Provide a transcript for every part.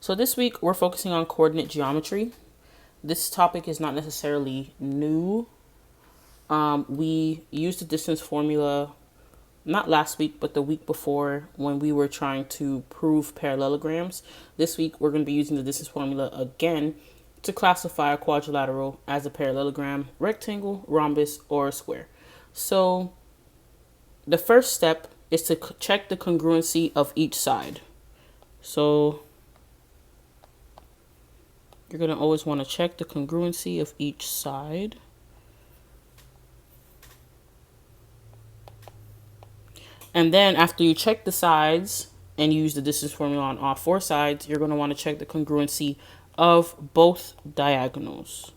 So this week we're focusing on coordinate geometry. This topic is not necessarily new. We used the distance formula not last week, but the week before when we were trying to prove parallelograms. This week we're going to be using the distance formula again to classify a quadrilateral as a parallelogram, rectangle, rhombus, or a square. So the first step is to check the congruency of each side. So you're going to always want to check the congruency of each side. And then after you check the sides and use the distance formula on all four sides, you're going to want to check the congruency of both diagonals.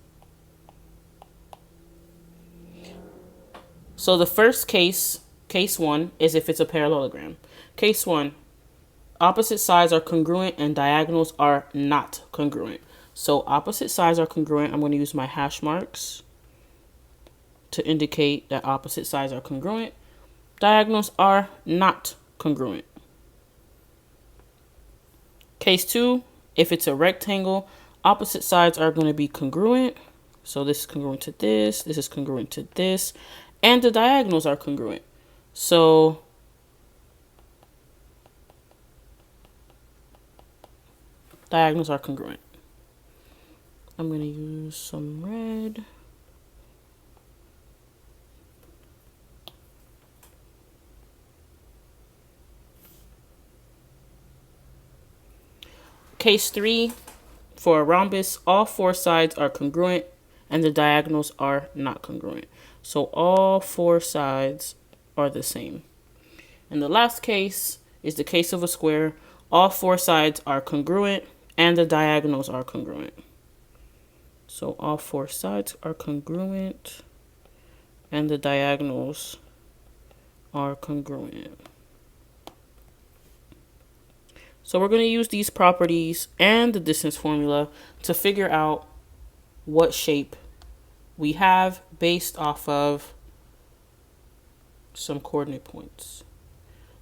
So the first case one, is if it's a parallelogram. Case one, opposite sides are congruent and diagonals are not congruent. So opposite sides are congruent. I'm going to use my hash marks to indicate that opposite sides are congruent. Diagonals are not congruent. Case two, if it's a rectangle, opposite sides are going to be congruent. So this is congruent to this is congruent to this, and the diagonals are congruent. So diagonals are congruent. I'm going to use some red. Case three, for a rhombus, all four sides are congruent and the diagonals are not congruent. So all four sides are the same. And the last case is the case of a square. All four sides are congruent and the diagonals are congruent. So all four sides are congruent and the diagonals are congruent. So we're going to use these properties and the distance formula to figure out what shape we have based off of some coordinate points.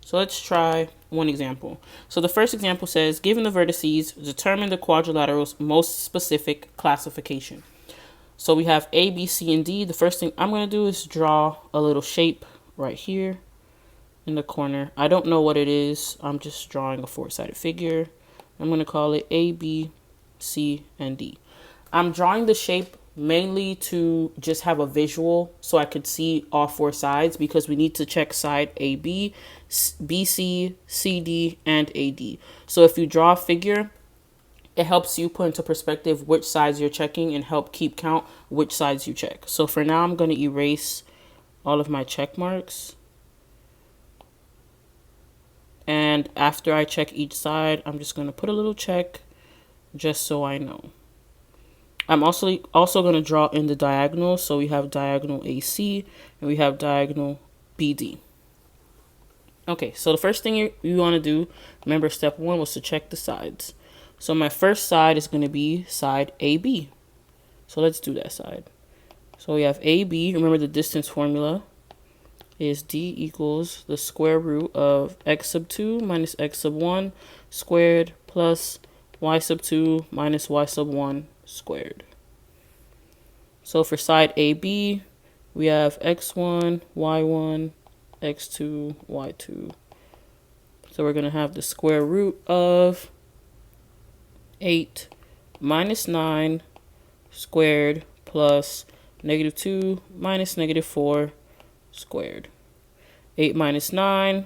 So let's try one example. So the first example says, given the vertices, determine the quadrilateral's most specific classification. So we have A, B, C, and D. The first thing I'm going to do is draw a little shape right here in the corner. I don't know what it is. I'm just drawing a four-sided figure. I'm going to call it A, B, C, and D. I'm drawing the shape mainly to just have a visual so I could see all four sides, because we need to check side AB, BC, CD, and AD. So if you draw a figure, it helps you put into perspective which sides you're checking and help keep count which sides you check. So for now, I'm going to erase all of my check marks. And after I check each side, I'm just going to put a little check just so I know. I'm also going to draw in the diagonals. So we have diagonal AC and we have diagonal BD. Okay, so the first thing you want to do, remember step one was to check the sides. So my first side is going to be side AB. So let's do that side. So we have AB, remember the distance formula is D equals the square root of x sub 2 minus x sub 1 squared plus y sub 2 minus y sub 1 squared. So for side AB, we have x1, y1, x2, y2. So we're going to have the square root of 8 minus 9 squared plus negative 2 minus negative 4 squared. 8 minus 9,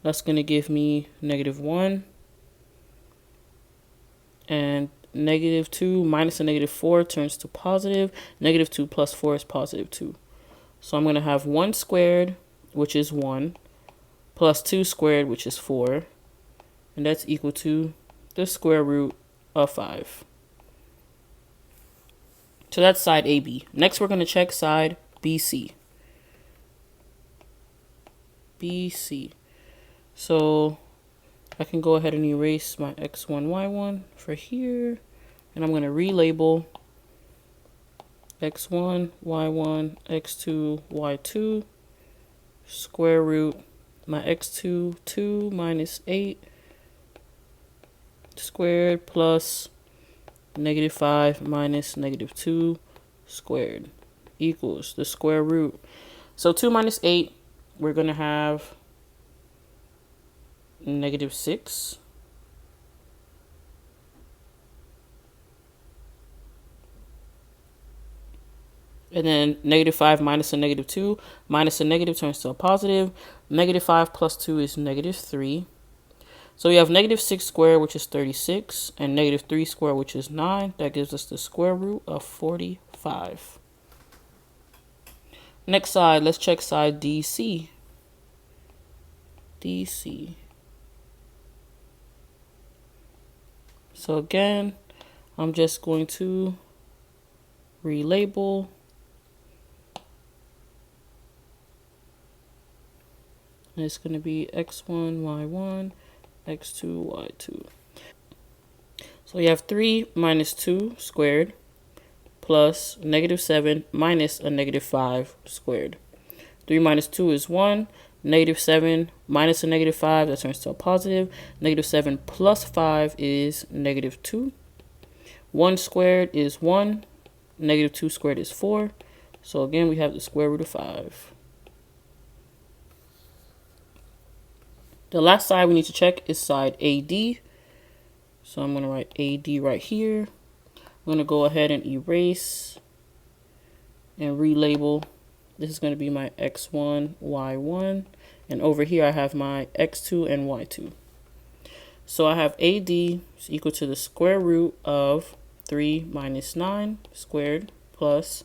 that's going to give me negative 1. And negative 2 minus a negative 4 turns to positive. Negative 2 plus 4 is positive 2. So I'm going to have 1 squared, which is 1, plus 2 squared, which is 4. And that's equal to the square root of 5. So that's side AB. Next, we're going to check side BC. BC. So I can go ahead and erase my x1, y1 for here. And I'm going to relabel x1, y1, x2, y2, square root my x2, 2 minus 8 squared plus negative 5 minus negative 2 squared equals the square root. So 2 minus 8, we're going to have negative 6. And then negative 5 minus a negative 2. Minus a negative turns to a positive. Negative 5 plus 2 is negative 3. So we have negative 6 squared, which is 36, and negative 3 squared, which is 9. That gives us the square root of 45. Next side, let's check side DC. DC. So again, I'm just going to relabel. And it's going to be x1, y1, x2, y2. So we have 3 minus 2 squared plus negative 7 minus a negative 5 squared. 3 minus 2 is 1. Negative 7 minus a negative 5, that turns to a positive. Negative 7 plus 5 is negative 2. 1 squared is 1. Negative 2 squared is 4. So again, we have the square root of 5. The last side we need to check is side AD. So I'm going to write AD right here. I'm going to go ahead and erase and relabel. This is going to be my x1, y1. And over here I have my x2 and y2. So I have AD is equal to the square root of 3 minus 9 squared plus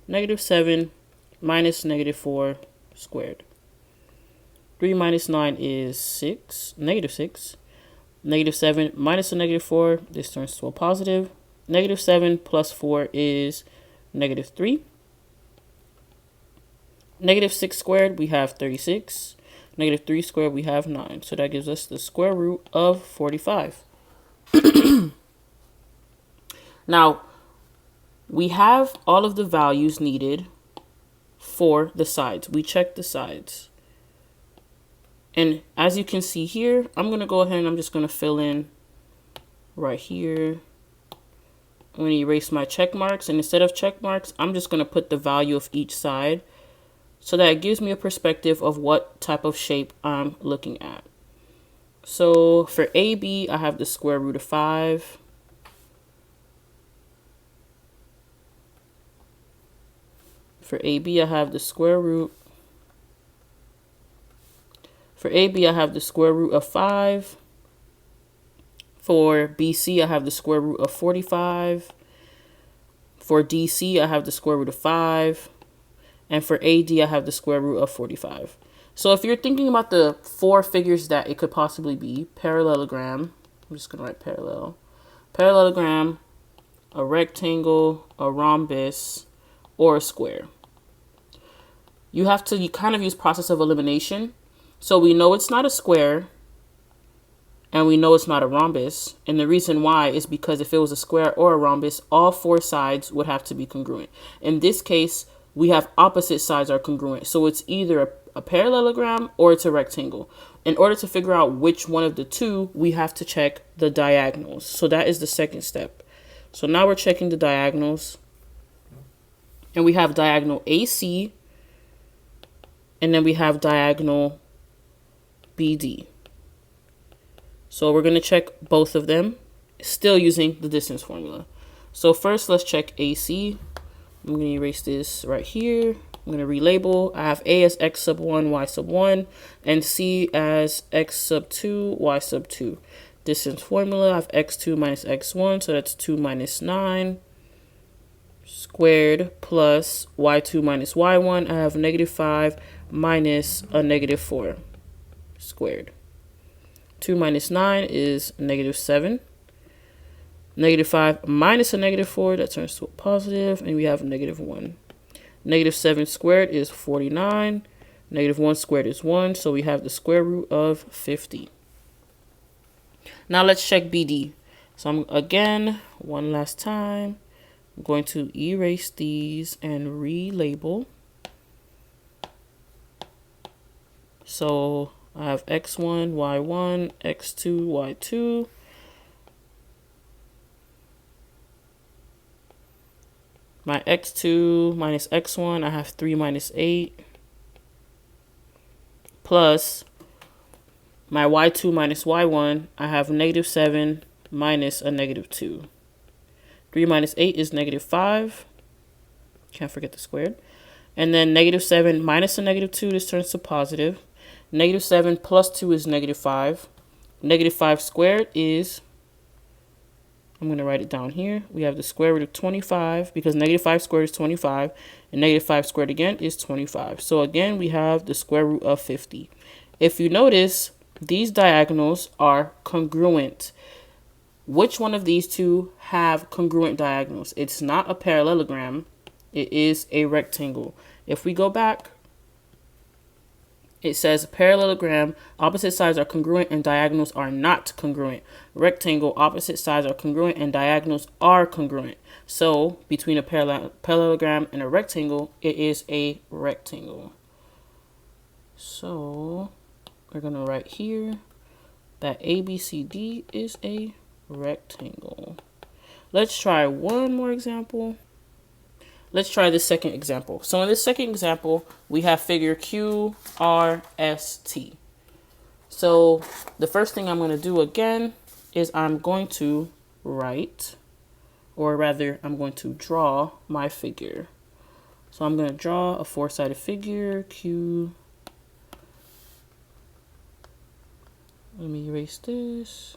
negative 7 minus negative 4 squared. 3 minus 9 is 6, negative 6. Negative 7 minus a negative 4, this turns to a positive. Negative 7 plus 4 is negative 3. Negative 6 squared, we have 36. Negative 3 squared, we have 9. So that gives us the square root of 45. Now, we have all of the values needed for the sides. We checked the sides. And as you can see here, I'm going to go ahead and I'm just going to fill in right here. I'm going to erase my check marks. And instead of check marks, I'm just going to put the value of each side so that it gives me a perspective of what type of shape I'm looking at. So for AB, I have the square root of 5. For AB, I have the square root. For AB, I have the square root of 5. For BC, I have the square root of 45. For DC, I have the square root of 5. And for AD, I have the square root of 45. So if you're thinking about the 4 figures that it could possibly be, parallelogram, I'm just going to write parallel. Parallelogram, a rectangle, a rhombus, or a square. You have to kind of use process of elimination. So we know it's not a square, and we know it's not a rhombus. And the reason why is because if it was a square or a rhombus, all 4 sides would have to be congruent. In this case, we have opposite sides are congruent. So it's either a parallelogram or it's a rectangle. In order to figure out which one of the two, we have to check the diagonals. So that is the second step. So now we're checking the diagonals. And we have diagonal AC. And then we have diagonal BD. So we're going to check both of them, still using the distance formula. So first, let's check AC. I'm going to erase this right here. I'm going to relabel. I have A as x sub 1, y sub 1, and C as x sub 2, y sub 2. Distance formula, I have x2 minus x1, so that's 2 minus 9 squared plus y2 minus y1. I have negative 5 minus a negative 4 squared. 2 minus 9 is negative 7. Negative 5 minus a negative 4, that turns to a positive, and we have negative 1. Negative 7 squared is 49. Negative 1 squared is 1, so we have the square root of 50. Now let's check BD. So again, one last time, I'm going to erase these and relabel. So I have x1, y1, x2, y2. My x2 minus x1, I have 3 minus 8, plus my y2 minus y1, I have negative 7 minus a negative 2. 3 minus 8 is negative 5. Can't forget the squared. And then negative 7 minus a negative 2, this turns to positive. Negative 7 plus 2 is negative 5. Negative 5 squared is, I'm going to write it down here. We have the square root of 25 because negative 5 squared is 25. And negative 5 squared again is 25. So again, we have the square root of 50. If you notice, these diagonals are congruent. Which one of these two have congruent diagonals? It's not a parallelogram. It is a rectangle. If we go back, it says parallelogram, opposite sides are congruent and diagonals are not congruent. Rectangle, opposite sides are congruent and diagonals are congruent. So between a parallelogram and a rectangle, it is a rectangle. So we're going to write here that ABCD is a rectangle. Let's try one more example. Let's try the second example. So in this second example, we have figure QRST. So the first thing I'm going to do again is I'm going to write, or rather I'm going to draw my figure. So I'm going to draw a four-sided figure, Q. Let me erase this.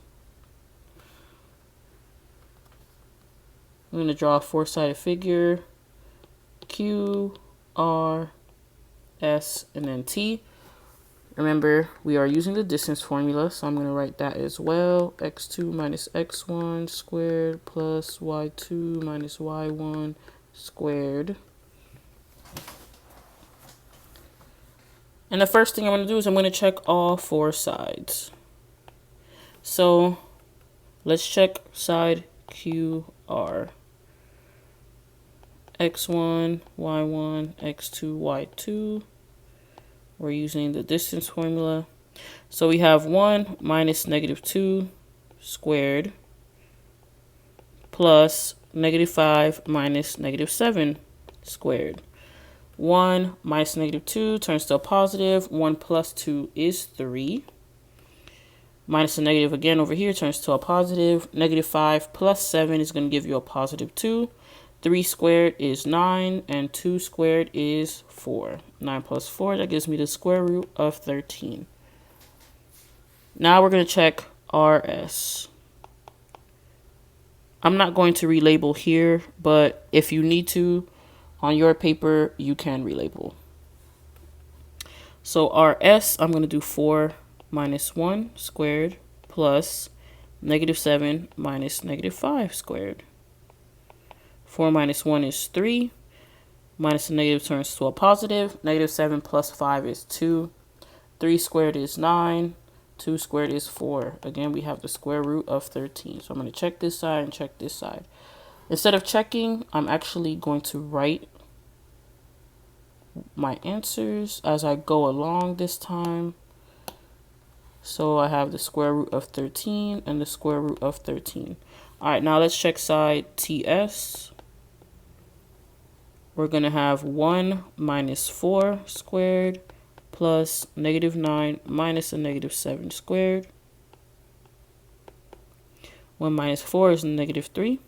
I'm going to draw a four-sided figure, Q, R, S, and then T. Remember, we are using the distance formula, so I'm going to write that as well. X2 minus X1 squared plus Y2 minus Y1 squared. And the first thing I'm going to do is I'm going to check all four sides. So let's check side QR. X1, Y1, X2, Y2. We're using the distance formula. So we have 1 minus negative 2 squared plus negative 5 minus negative 7 squared. 1 minus negative 2 turns to a positive. 1 plus 2 is 3. Minus a negative again over here turns to a positive. Negative 5 plus 7 is going to give you a positive 2. 3 squared is 9, and 2 squared is 4. 9 plus 4, that gives me the square root of 13. Now we're going to check RS. I'm not going to relabel here, but if you need to, on your paper, you can relabel. So RS, I'm going to do 4 minus 1 squared plus negative 7 minus negative 5 squared. 4 minus 1 is 3. Minus a negative turns to a positive. Negative 7 plus 5 is 2. 3 squared is 9. 2 squared is 4. Again, we have the square root of 13. So I'm going to check this side and check this side. Instead of checking, I'm actually going to write my answers as I go along this time. So I have the square root of 13 and the square root of 13. All right, now let's check side TS. We're going to have 1 minus 4 squared plus negative 9 minus a negative 7 squared. 1 minus 4 is negative 3.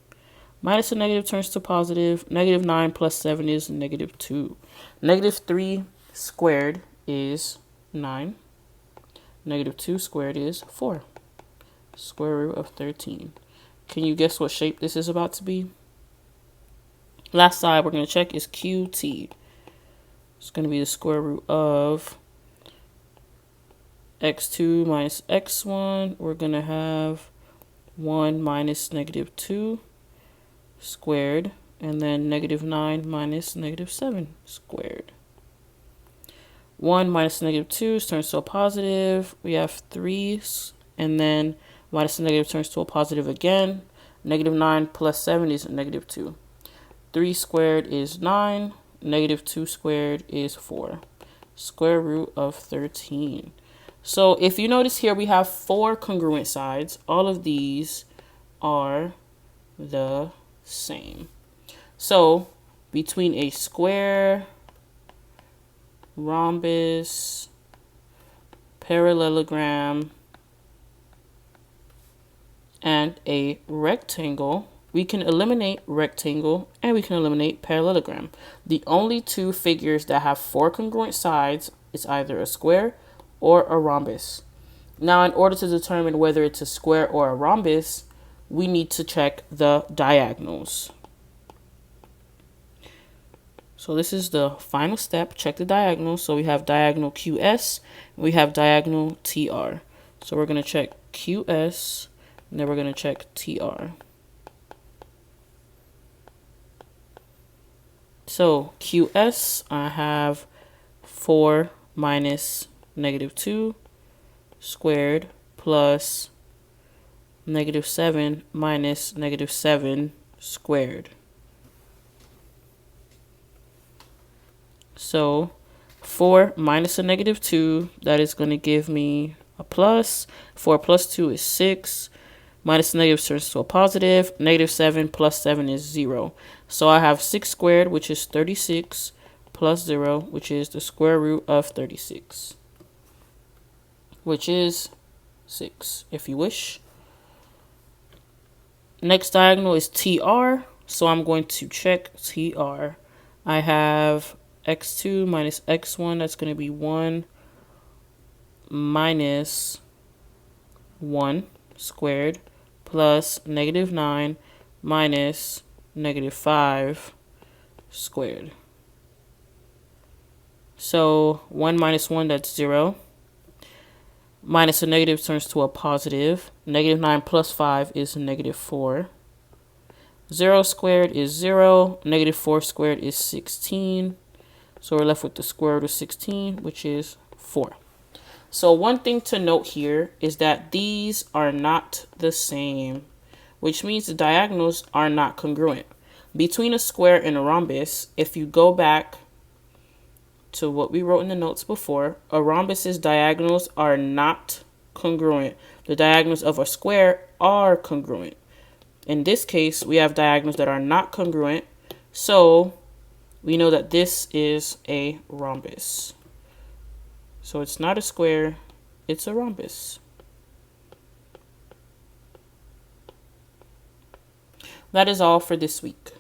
Minus a negative turns to positive. Negative 9 plus 7 is negative 2. Negative 3 squared is 9. Negative 2 squared is 4. Square root of 13. Can you guess what shape this is about to be? Last side we're going to check is QT. It's going to be the square root of x2 minus x1. We're going to have 1 minus negative 2 squared, and then negative 9 minus negative 7 squared. 1 minus negative 2 turns to a positive. We have 3, and then minus the negative turns to a positive again. Negative 9 plus 7 is negative 2. 3 squared is 9. Negative 2 squared is 4. Square root of 13. So if you notice here, we have 4 congruent sides. All of these are the same. So between a square, rhombus, parallelogram, and a rectangle, we can eliminate rectangle and we can eliminate parallelogram. The only two figures that have four congruent sides is either a square or a rhombus. Now, in order to determine whether it's a square or a rhombus, we need to check the diagonals. So this is the final step, check the diagonals. So we have diagonal QS, and we have diagonal TR. So we're going to check QS, and then we're going to check TR. So QS, I have 4 minus -2 squared plus -7 minus -7 squared. So 4 minus a -2, that is going to give me a plus. 4 plus 2 is 6. Minus a negative turns to a positive. -7 plus 7 is 0. So I have 6 squared, which is 36, plus 0, which is the square root of 36, which is 6, if you wish. Next diagonal is TR, so I'm going to check TR. I have x2 minus x1, that's going to be 1 minus 1 squared plus -9 minus -5 squared. So 1 minus 1, that's 0. Minus a negative turns to a positive. -9 plus 5 is -4. 0 squared is 0. -4 squared is 16. So we're left with the square root of 16, which is 4. So one thing to note here is that these are not the same, which means the diagonals are not congruent. Between a square and a rhombus, if you go back to what we wrote in the notes before, a rhombus's diagonals are not congruent. The diagonals of a square are congruent. In this case, we have diagonals that are not congruent, so we know that this is a rhombus. So it's not a square, it's a rhombus. That is all for this week.